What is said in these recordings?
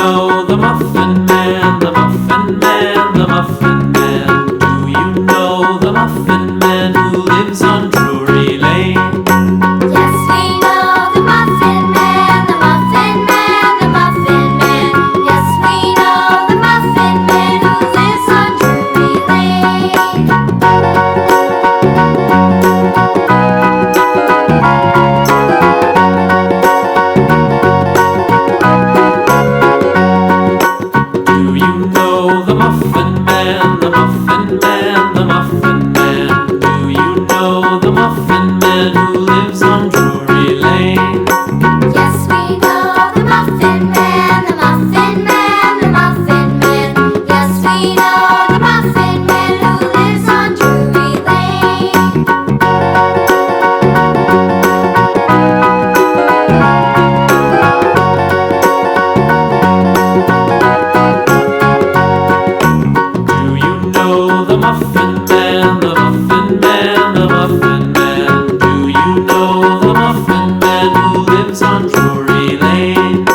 know the Muffin Man, the Muffin Man, the Muffin Man? Do you know the Muffin Man who lives on Drury Lane? Yes, we know the Muffin Man, the Muffin Man, the Muffin Man. Yes, we know the Muffin Man who lives on Drury Lane. Do you know the Muffin Man, the Muffin Man, the Muffin Man? Do you know the Muffin Man who lives on Drury Lane? Yes, we know the Muffin Man, the Muffin Man, the Muffin Man. Yes, we know the Muffin Man who lives on Drury Lane. Do you know the Muffin Man, the Muffin Man, the Muffin Man? Do you know the Muffin Man who lives on Drury Lane?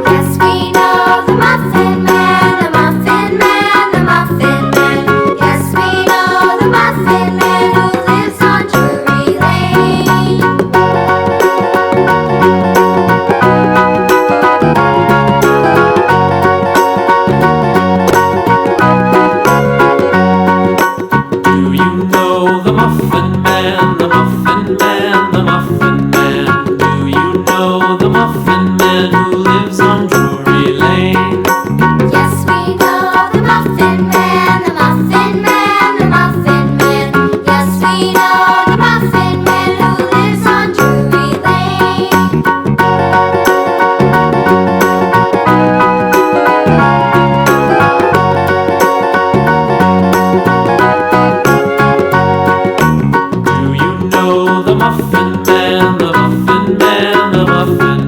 Yes, we know the Muffin Man, the Muffin Man, the Muffin Man. Yes, we know the Muffin Man who lives on Drury Lane. Do you know the Muffin Man, the Muffin Man, the Muffin Man? Do you know the Muffin Man who lives on Drury Lane? Yes, we know the Muffin Man, the Muffin Man, the Muffin Man. Yes, we know the Muffin Man who lives on Drury Lane. Do you know the Muffin Man, the Muffin Man, the Muffin